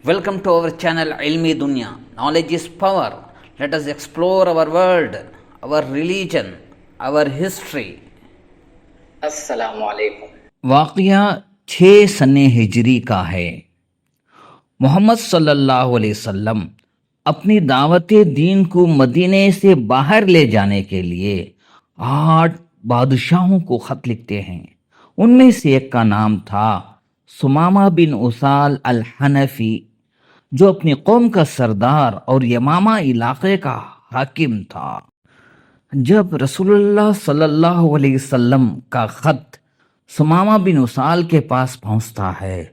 Welcome to our channel Ilmi Dunya. Knowledge is power. Let us explore our world, our religion, our history. السلام علیکم۔ واقعہ 6 سن ہجری کا ہے۔ محمد صلی اللہ علیہ وسلم اپنی دعوت دین کو مدینے سے باہر لے جانے کے لیے 8 بادشاہوں کو خط لکھتے ہیں۔ ان میں سے ایک کا نام تھا ثمامہ بن اسال الحنفی، جو اپنی قوم کا سردار اور یمامہ علاقے کا حاکم تھا۔ جب رسول اللہ صلی اللہ علیہ وسلم کا خط ثمامہ بن اسال کے پاس پہنچتا ہے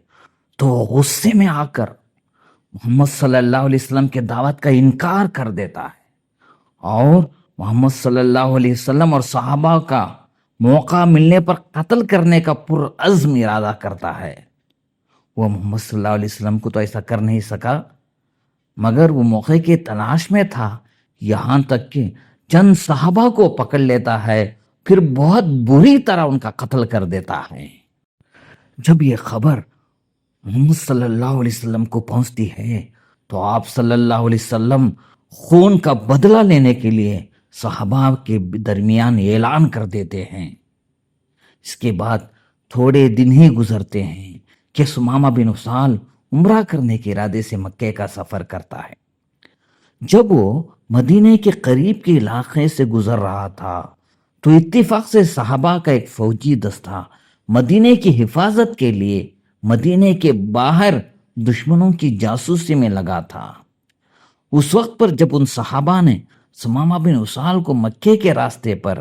تو غصے میں آ کر محمد صلی اللہ علیہ وسلم کے دعوت کا انکار کر دیتا ہے اور محمد صلی اللہ علیہ وسلم اور صحابہ کا موقع ملنے پر قتل کرنے کا پرعزم ارادہ کرتا ہے۔ وہ محمد صلی اللہ علیہ وسلم کو تو ایسا کر نہیں سکا، مگر وہ موقع کی تلاش میں تھا، یہاں تک کہ چند صحابہ کو پکڑ لیتا ہے، پھر بہت بری طرح ان کا قتل کر دیتا ہے۔ جب یہ خبر محمد صلی اللہ علیہ وسلم کو پہنچتی ہے تو آپ صلی اللہ علیہ وسلم خون کا بدلہ لینے کے لیے صحابہ کے درمیان اعلان کر دیتے ہیں۔ اس کے بعد تھوڑے دن ہی گزرتے ہیں کہ ثمامہ بن اسال عمرہ کرنے کے ارادے سے مکے کا سفر کرتا ہے۔ جب وہ مدینے کے قریب کے علاقے سے گزر رہا تھا تو اتفاق سے صحابہ کا ایک فوجی دستہ مدینے کی حفاظت کے لیے مدینے کے باہر دشمنوں کی جاسوسی میں لگا تھا۔ اس وقت پر جب ان صحابہ نے ثمامہ بن اسال کو مکے کے راستے پر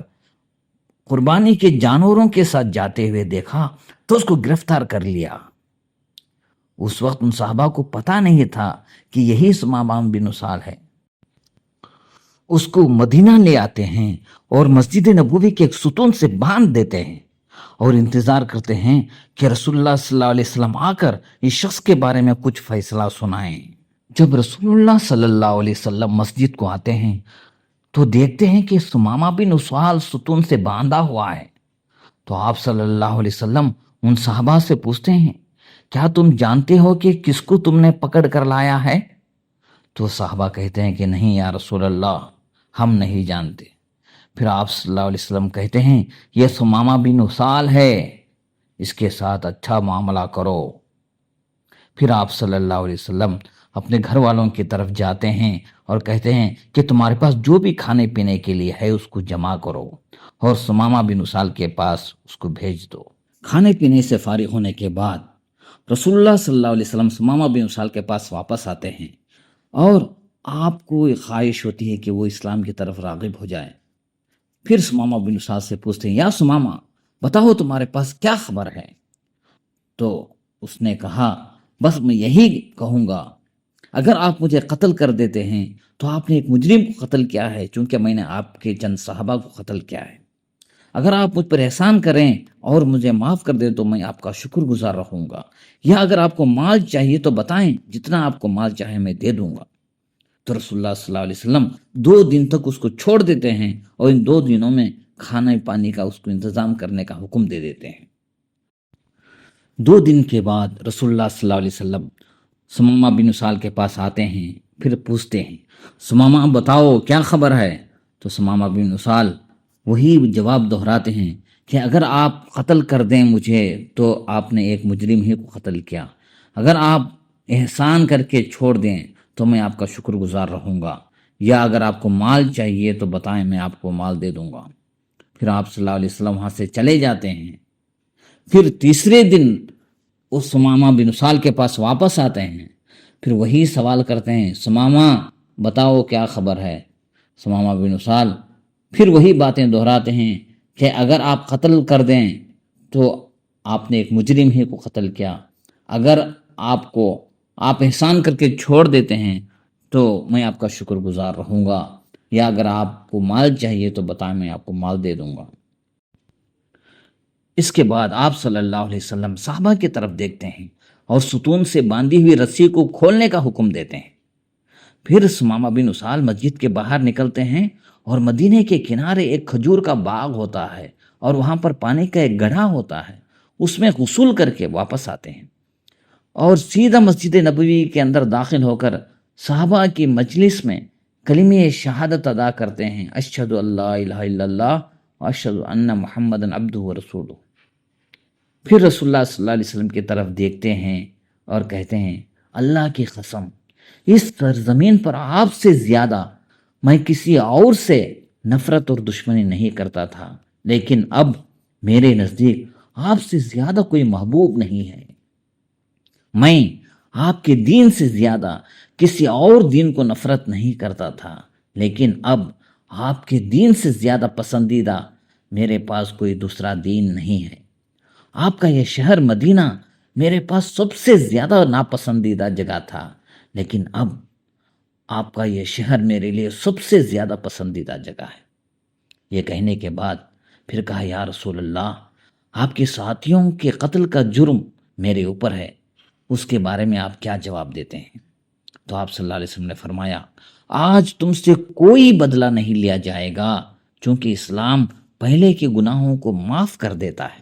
قربانی کے جانوروں کے ساتھ جاتے ہوئے دیکھا تو اس کو گرفتار کر لیا۔ اس وقت ان صحابہ کو پتہ نہیں تھا کہ یہی ثمامہ بن اسال ہے۔ اس کو مدینہ لے آتے ہیں اور مسجد نبوی کے ایک ستون سے باندھ دیتے ہیں اور انتظار کرتے ہیں کہ رسول اللہ صلی اللہ علیہ وسلم آ کر اس شخص کے بارے میں کچھ فیصلہ سنائیں۔ جب رسول اللہ صلی اللہ علیہ وسلم مسجد کو آتے ہیں تو دیکھتے ہیں کہ ثمامہ بن اسال ستون سے باندھا ہوا ہے۔ تو آپ صلی اللہ علیہ وسلم ان صحابہ سے پوچھتے ہیں، کیا تم جانتے ہو کہ کس کو تم نے پکڑ کر لایا ہے؟ تو صحابہ کہتے ہیں کہ نہیں یا رسول اللہ، ہم نہیں جانتے۔ پھر آپ صلی اللہ علیہ وسلم کہتے ہیں یہ ثمامہ بن اسال ہے، اس کے ساتھ اچھا معاملہ کرو۔ پھر آپ صلی اللہ علیہ وسلم اپنے گھر والوں کی طرف جاتے ہیں اور کہتے ہیں کہ تمہارے پاس جو بھی کھانے پینے کے لیے ہے اس کو جمع کرو اور ثمامہ بن اسال کے پاس اس کو بھیج دو۔ کھانے پینے سے فارغ ہونے کے بعد رسول اللہ صلی اللہ علیہ وسلم ثمامہ بن اسال کے پاس واپس آتے ہیں اور آپ کو ایک خواہش ہوتی ہے کہ وہ اسلام کی طرف راغب ہو جائے۔ پھر ثمامہ بن اسال سے پوچھتے ہیں، یا ثمامہ بتاؤ تمہارے پاس کیا خبر ہے؟ تو اس نے کہا، بس میں یہی کہوں گا، اگر آپ مجھے قتل کر دیتے ہیں تو آپ نے ایک مجرم کو قتل کیا ہے، چونکہ میں نے آپ کے چند صحابہ کو قتل کیا ہے۔ اگر آپ مجھ پر احسان کریں اور مجھے معاف کر دیں تو میں آپ کا شکر گزار رہوں گا، یا اگر آپ کو مال چاہیے تو بتائیں، جتنا آپ کو مال چاہے میں دے دوں گا۔ تو رسول اللہ صلی اللہ علیہ وسلم 2 دن تک اس کو چھوڑ دیتے ہیں اور ان 2 دنوں میں کھانے پانی کا اس کو انتظام کرنے کا حکم دے دیتے ہیں۔ 2 دن کے بعد رسول اللہ صلی اللہ علیہ وسلم ثمامہ بن اسال کے پاس آتے ہیں، پھر پوچھتے ہیں، ثمامہ بتاؤ کیا خبر ہے؟ تو ثمامہ بن اسال وہی جواب دہراتے ہیں کہ اگر آپ قتل کر دیں مجھے تو آپ نے ایک مجرم ہی کو قتل کیا، اگر آپ احسان کر کے چھوڑ دیں تو میں آپ کا شکر گزار رہوں گا، یا اگر آپ کو مال چاہیے تو بتائیں میں آپ کو مال دے دوں گا۔ پھر آپ صلی اللہ علیہ وسلم وہاں سے چلے جاتے ہیں۔ پھر تیسرے دن اس ثمامہ بن اسال کے پاس واپس آتے ہیں، پھر وہی سوال کرتے ہیں، ثمامہ بتاؤ کیا خبر ہے؟ ثمامہ بن اسال پھر وہی باتیں دہراتے ہیں کہ اگر آپ قتل کر دیں تو آپ نے ایک مجرم ہی کو قتل کیا، اگر آپ احسان کر کے چھوڑ دیتے ہیں تو میں آپ کا شکر گزار رہوں گا، یا اگر آپ کو مال چاہیے تو بتائیں میں آپ کو مال دے دوں گا۔ اس کے بعد آپ صلی اللہ علیہ وسلم صحابہ کی طرف دیکھتے ہیں اور ستون سے باندھی ہوئی رسی کو کھولنے کا حکم دیتے ہیں۔ پھر ثمامہ بن اسال مسجد کے باہر نکلتے ہیں اور مدینے کے کنارے ایک کھجور کا باغ ہوتا ہے اور وہاں پر پانی کا ایک گڑھا ہوتا ہے، اس میں غسل کر کے واپس آتے ہیں اور سیدھا مسجد نبوی کے اندر داخل ہو کر صحابہ کی مجلس میں کلمہ شہادت ادا کرتے ہیں، اشہد اللہ الہ الا اللہ و اشہد ان محمد عبدہ و رسولہ۔ پھر رسول اللہ صلی اللہ علیہ وسلم کی طرف دیکھتے ہیں اور کہتے ہیں، اللہ کی قسم، اس سرزمین پر آپ سے زیادہ میں کسی اور سے نفرت اور دشمنی نہیں کرتا تھا، لیکن اب میرے نزدیک آپ سے زیادہ کوئی محبوب نہیں ہے۔ میں آپ کے دین سے زیادہ کسی اور دین کو نفرت نہیں کرتا تھا، لیکن اب آپ کے دین سے زیادہ پسندیدہ میرے پاس کوئی دوسرا دین نہیں ہے۔ آپ کا یہ شہر مدینہ میرے پاس سب سے زیادہ ناپسندیدہ جگہ تھا، لیکن اب آپ کا یہ شہر میرے لیے سب سے زیادہ پسندیدہ جگہ ہے۔ یہ کہنے کے بعد پھر کہا، یا رسول اللہ، آپ کے ساتھیوں کے قتل کا جرم میرے اوپر ہے، اس کے بارے میں آپ کیا جواب دیتے ہیں؟ تو آپ صلی اللہ علیہ وسلم نے فرمایا، آج تم سے کوئی بدلہ نہیں لیا جائے گا، چونکہ اسلام پہلے کے گناہوں کو معاف کر دیتا ہے۔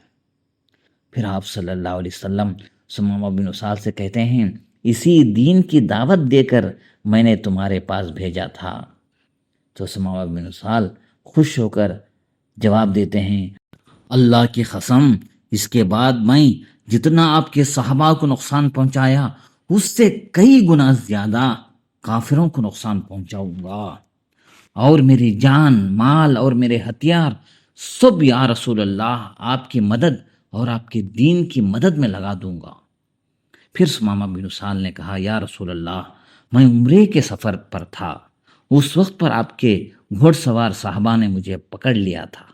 پھر آپ صلی اللہ علیہ وسلم ثمامہ بن اسال سے کہتے ہیں، اسی دین کی دعوت دے کر میں نے تمہارے پاس بھیجا تھا۔ تو ثمامہ بن اسال خوش ہو کر جواب دیتے ہیں، اللہ کی قسم، اس کے بعد میں جتنا آپ کے صحابہ کو نقصان پہنچایا اس سے کئی گنا زیادہ کافروں کو نقصان پہنچاؤں گا، اور میری جان، مال اور میرے ہتھیار سب یا رسول اللہ آپ کی مدد اور آپ کے دین کی مدد میں لگا دوں گا۔ پھر ثمامہ بن اسال نے کہا، یا رسول اللہ، میں عمرے کے سفر پر تھا، اس وقت پر آپ کے گھوڑ سوار صحابہ نے مجھے پکڑ لیا تھا،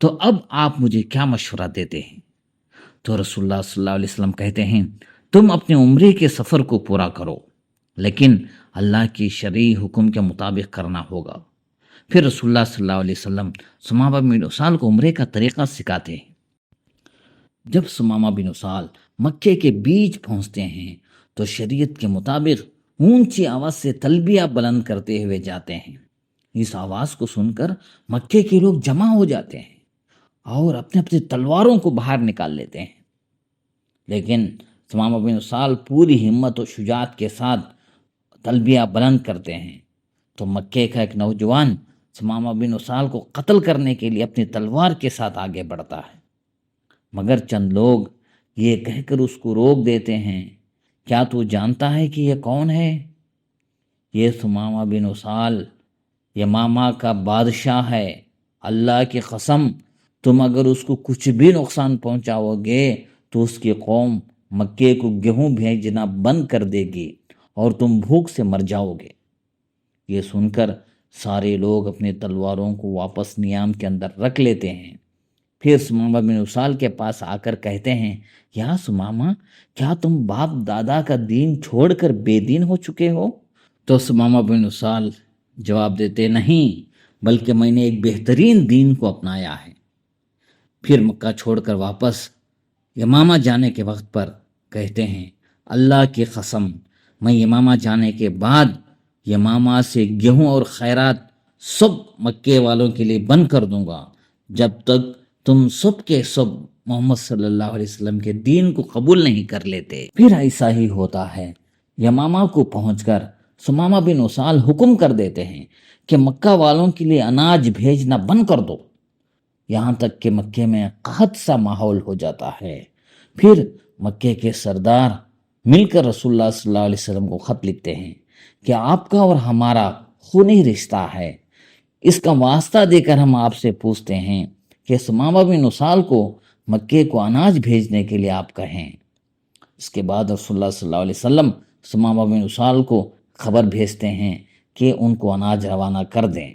تو اب آپ مجھے کیا مشورہ دیتے ہیں؟ تو رسول اللہ صلی اللہ علیہ وسلم کہتے ہیں، تم اپنے عمرے کے سفر کو پورا کرو، لیکن اللہ کی شرعی حکم کے مطابق کرنا ہوگا۔ پھر رسول اللہ صلی اللہ علیہ وسلم ثمامہ بن اسال کو عمرے کا طریقہ سکھاتے ہیں۔ جب ثمامہ بن اسال مکے کے بیچ پہنچتے ہیں تو شریعت کے مطابق اونچی آواز سے تلبیہ بلند کرتے ہوئے جاتے ہیں۔ اس آواز کو سن کر مکے کے لوگ جمع ہو جاتے ہیں اور اپنے اپنے تلواروں کو باہر نکال لیتے ہیں، لیکن ثمامہ بن اسال پوری ہمت و شجاعت کے ساتھ تلبیہ بلند کرتے ہیں۔ تو مکے کا ایک نوجوان ثمامہ بن اسال کو قتل کرنے کے لیے اپنی تلوار کے ساتھ آگے بڑھتا ہے، مگر چند لوگ یہ کہہ کر اس کو روک دیتے ہیں، کیا تو جانتا ہے کہ یہ کون ہے؟ یہ ثمامہ بن اسال یمامہ کا بادشاہ ہے، اللہ کی قسم، تم اگر اس کو کچھ بھی نقصان پہنچاؤ گے تو اس کی قوم مکے کو گیہوں بھیجنا بند کر دے گی اور تم بھوک سے مر جاؤ گے۔ یہ سن کر سارے لوگ اپنے تلواروں کو واپس نیام کے اندر رکھ لیتے ہیں۔ پھر ثمامہ بن اسال کے پاس آ کر کہتے ہیں، یا ثمامہ، کیا تم باپ دادا کا دین چھوڑ کر بے دین ہو چکے ہو؟ تو ثمامہ بن اسال جواب دیتے، نہیں، بلکہ میں نے ایک بہترین دین کو اپنایا ہے۔ پھر مکہ چھوڑ کر واپس یمامہ جانے کے وقت پر کہتے ہیں، اللہ کی قسم، میں یمامہ جانے کے بعد یمامہ سے گیہوں اور خیرات سب مکے والوں کے لیے بند کر دوں گا، جب تک تم سب کے سب محمد صلی اللہ علیہ وسلم کے دین کو قبول نہیں کر لیتے۔ پھر ایسا ہی ہوتا ہے، یمامہ کو پہنچ کر ثمامہ بن اسال حکم کر دیتے ہیں کہ مکہ والوں کے لیے اناج بھیجنا بند کر دو، یہاں تک کہ مکے میں قحط سا ماحول ہو جاتا ہے۔ پھر مکے کے سردار مل کر رسول اللہ صلی اللہ علیہ وسلم کو خط لکھتے ہیں کہ آپ کا اور ہمارا خونی رشتہ ہے، اس کا واسطہ دے کر ہم آپ سے پوچھتے ہیں کہ ثمامہ بن اسال کو مکے کو اناج بھیجنے کے لیے آپ کہیں۔ اس کے بعد رسول اللہ صلی اللہ علیہ وسلم ثمامہ بن اسال کو خبر بھیجتے ہیں کہ ان کو اناج روانہ کر دیں۔